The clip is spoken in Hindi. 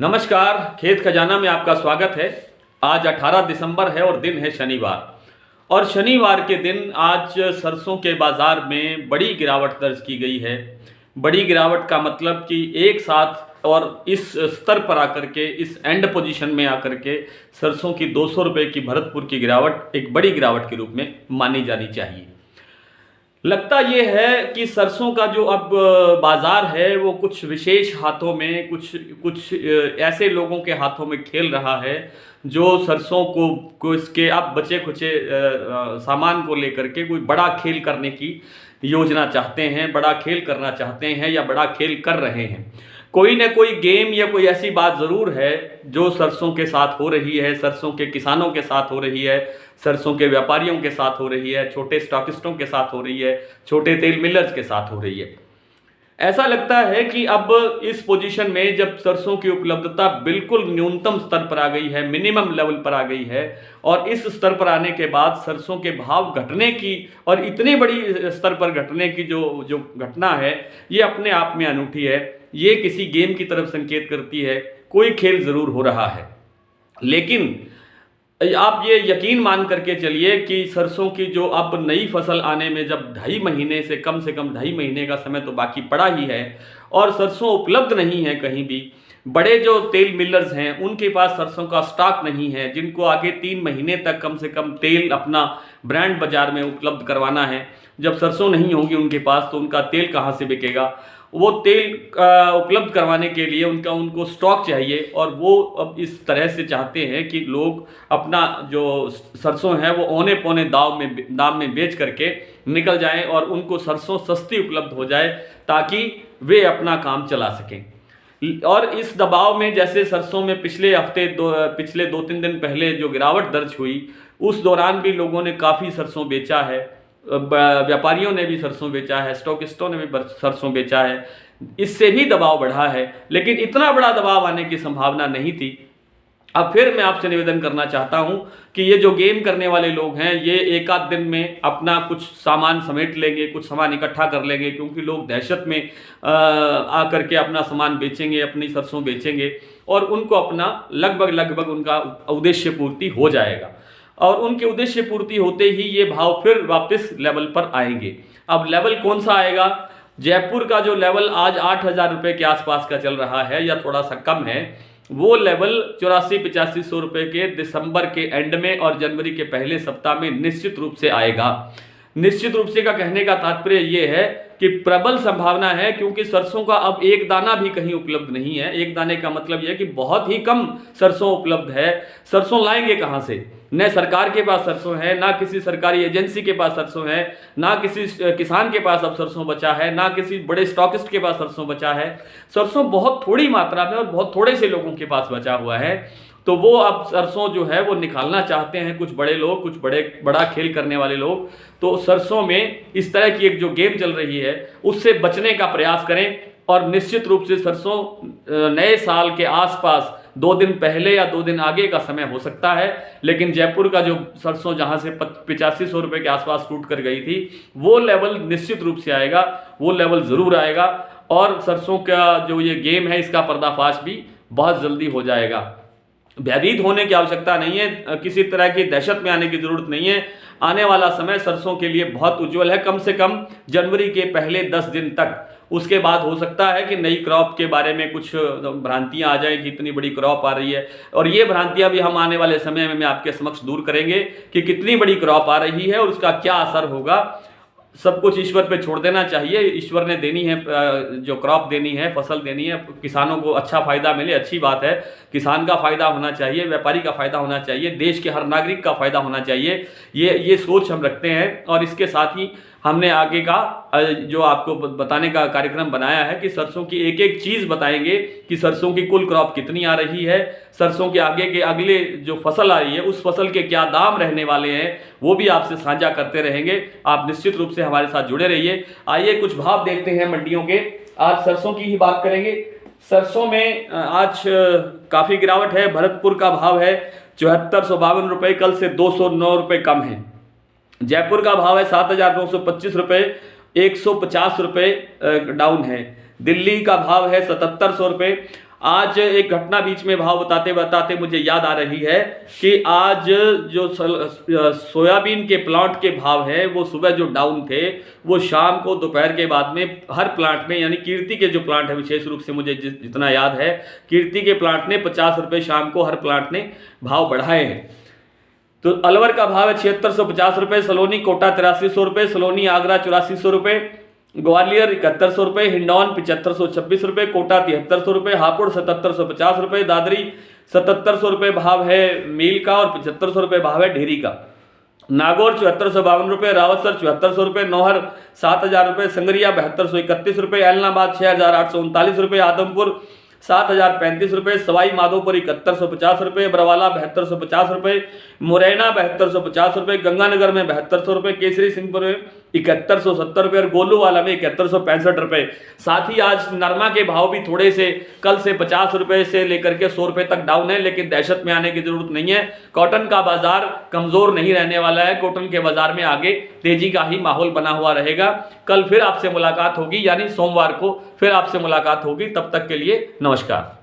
नमस्कार, खेत खजाना में आपका स्वागत है। आज 18 दिसंबर है और दिन है शनिवार। और शनिवार के दिन आज सरसों के बाज़ार में बड़ी गिरावट दर्ज की गई है। बड़ी गिरावट का मतलब कि एक साथ और इस स्तर पर आकर के, इस एंड पोजीशन में आकर के सरसों की 200 रुपये की भरतपुर की गिरावट एक बड़ी गिरावट के रूप में मानी जानी चाहिए। लगता ये है कि सरसों का जो अब बाजार है वो कुछ विशेष हाथों में, कुछ ऐसे लोगों के हाथों में खेल रहा है जो सरसों को इसके अब बचे खुचे सामान को लेकर के कोई बड़ा खेल करने की योजना चाहते हैं, बड़ा खेल करना चाहते हैं या बड़ा खेल कर रहे हैं। कोई ना कोई गेम या कोई ऐसी बात ज़रूर है जो सरसों के साथ हो रही है, सरसों के किसानों के साथ हो रही है, सरसों के व्यापारियों के साथ हो रही है, छोटे स्टॉकिस्टों के साथ हो रही है, छोटे तेल मिलर्स के साथ हो रही है। ऐसा लगता है कि अब इस पोजीशन में जब सरसों की उपलब्धता बिल्कुल न्यूनतम स्तर पर आ गई है, मिनिमम लेवल पर आ गई है, और इस स्तर पर आने के बाद सरसों के भाव घटने की और इतनी बड़ी स्तर पर घटने की जो घटना है, ये अपने आप में अनूठी है। ये किसी गेम की तरफ संकेत करती है, कोई खेल ज़रूर हो रहा है। लेकिन आप ये यकीन मान करके चलिए कि सरसों की जो अब नई फसल आने में जब कम से कम 2.5 महीने का समय तो बाकी पड़ा ही है, और सरसों उपलब्ध नहीं है कहीं भी। बड़े जो तेल मिलर्स हैं उनके पास सरसों का स्टॉक नहीं है, जिनको आगे 3 महीने तक कम से कम तेल अपना ब्रांड बाजार में उपलब्ध करवाना है। जब सरसों नहीं होगी उनके पास तो उनका तेल कहाँ से बिकेगा? वो तेल उपलब्ध करवाने के लिए उनको स्टॉक चाहिए, और वो अब इस तरह से चाहते हैं कि लोग अपना जो सरसों है वो औने पौने दाम में बेच करके निकल जाएं और उनको सरसों सस्ती उपलब्ध हो जाए ताकि वे अपना काम चला सकें। और इस दबाव में जैसे सरसों में पिछले 2-3 दिन पहले जो गिरावट दर्ज हुई, उस दौरान भी लोगों ने काफ़ी सरसों बेचा है, व्यापारियों ने भी सरसों बेचा है, स्टॉकिस्टों ने भी सरसों बेचा है। इससे भी दबाव बढ़ा है, लेकिन इतना बड़ा दबाव आने की संभावना नहीं थी। अब फिर मैं आपसे निवेदन करना चाहता हूं कि ये जो गेम करने वाले लोग हैं, ये एक आध दिन में अपना कुछ सामान समेट लेंगे, कुछ सामान इकट्ठा कर लेंगे, क्योंकि लोग दहशत में आकर के अपना सामान बेचेंगे, अपनी सरसों बेचेंगे, और उनको अपना लगभग उनका उद्देश्य पूर्ति हो जाएगा। और उनके उद्देश्य पूर्ति होते ही ये भाव फिर वापस लेवल पर आएंगे। अब लेवल कौन सा आएगा? जयपुर का जो लेवल आज 8,000 रुपये के आसपास का चल रहा है या थोड़ा सा कम है, वो लेवल 84-85 रुपये के दिसंबर के एंड में और जनवरी के पहले सप्ताह में निश्चित रूप से आएगा। निश्चित रूप से का कहने का तात्पर्य ये है कि प्रबल संभावना है, क्योंकि सरसों का अब एक दाना भी कहीं उपलब्ध नहीं है। एक दाने का मतलब यह है कि बहुत ही कम सरसों उपलब्ध है। सरसों लाएंगे कहाँ से? न सरकार के पास सरसों है, ना किसी सरकारी एजेंसी के पास सरसों है, ना किसी किसान के पास अब सरसों बचा है, ना किसी बड़े स्टॉकिस्ट के पास सरसों बचा है। सरसों बहुत थोड़ी मात्रा में और बहुत थोड़े से लोगों के पास बचा हुआ है। तो वो अब सरसों जो है वो निकालना चाहते हैं कुछ बड़े लोग, कुछ बड़ा खेल करने वाले लोग। तो सरसों में इस तरह की एक जो गेम चल रही है उससे बचने का प्रयास करें, और निश्चित रूप से सरसों नए साल के आसपास 2 दिन पहले या 2 दिन आगे का समय हो सकता है। लेकिन जयपुर का जो सरसों जहां से 8500 रुपये के आसपास टूट कर गई थी, वो लेवल निश्चित रूप से आएगा, वो लेवल ज़रूर आएगा, और सरसों का जो ये गेम है इसका पर्दाफाश भी बहुत जल्दी हो जाएगा। भयभीत होने की आवश्यकता नहीं है, किसी तरह की दहशत में आने की जरूरत नहीं है। आने वाला समय सरसों के लिए बहुत उज्जवल है, कम से कम जनवरी के पहले 10 दिन तक। उसके बाद हो सकता है कि नई क्रॉप के बारे में कुछ भ्रांतियां आ जाएं कि इतनी बड़ी क्रॉप आ रही है, और ये भ्रांतियां भी हम आने वाले समय में आपके समक्ष दूर करेंगे कि कितनी बड़ी क्रॉप आ रही है और उसका क्या असर होगा। सब कुछ ईश्वर पे छोड़ देना चाहिए। ईश्वर ने देनी है, जो क्रॉप देनी है, फसल देनी है, किसानों को अच्छा फायदा मिले, अच्छी बात है। किसान का फायदा होना चाहिए, व्यापारी का फायदा होना चाहिए, देश के हर नागरिक का फायदा होना चाहिए। ये सोच हम रखते हैं, और इसके साथ ही हमने आगे का जो आपको बताने का कार्यक्रम बनाया है कि सरसों की एक एक चीज़ बताएंगे कि सरसों की कुल क्रॉप कितनी आ रही है, सरसों के आगे के अगले जो फसल आ रही है उस फसल के क्या दाम रहने वाले हैं, वो भी आपसे साझा करते रहेंगे। आप निश्चित रूप से हमारे साथ जुड़े रहिए। आइए कुछ भाव देखते हैं मंडियों के। आज सरसों की ही बात करेंगे। सरसों में आज काफ़ी गिरावट है। भरतपुर का भाव है 7452 रुपये, कल से 209 रुपये कम है। जयपुर का भाव है 7925 रुपये, 150 रुपये डाउन है। दिल्ली का भाव है 7700 रुपये, आज एक घटना बीच में भाव बताते बताते मुझे याद आ रही है कि आज जो सोयाबीन के प्लांट के भाव हैं वो सुबह जो डाउन थे वो शाम को दोपहर के बाद में हर प्लांट में, यानी कीर्ति के जो प्लांट है विशेष रूप से मुझे जितना याद है, कीर्ति के प्लांट ने 50 रुपये शाम को हर प्लांट ने भाव बढ़ाए हैं। तो अलवर का भाव है 7650 रुपये, सलोनी कोटा 8300 रुपये, सलोनी आगरा 8400 रुपये, ग्वालियर 7100 रुपये, हिंडौन 7526 रुपये, कोटा 7300 रुपये, हापुड़ 7750 रुपये, दादरी 7700 रुपये भाव है मील का और 7500 रुपये भाव है ढेरी का, नागौर 7452 रुपये, रावतसर 7400 रुपये, नौहर 7000 रुपये, संगरिया 7231 रुपये, ऐलनाबाद 6839 रुपये, आदमपुर 7035 रुपये, सवाई माधोपुर 7150 रुपये, बरवाला 7250 रुपये, मुरैना 7250 रुपये, गंगानगर में 7200 रुपये, केसरी सिंहपुर में 7170 रुपये और गोलूवाला में 7165 रुपये। साथ ही आज नरमा के भाव भी थोड़े से कल से 50 रुपये से लेकर के 100 रुपये तक डाउन है, लेकिन दहशत में आने की जरूरत नहीं है। कॉटन का बाजार कमजोर नहीं रहने वाला है, कॉटन के बाजार में आगे तेजी का ही माहौल बना हुआ रहेगा। कल फिर आपसे मुलाकात होगी, यानी सोमवार को फिर आपसे मुलाकात होगी। तब तक के लिए नमस्कार।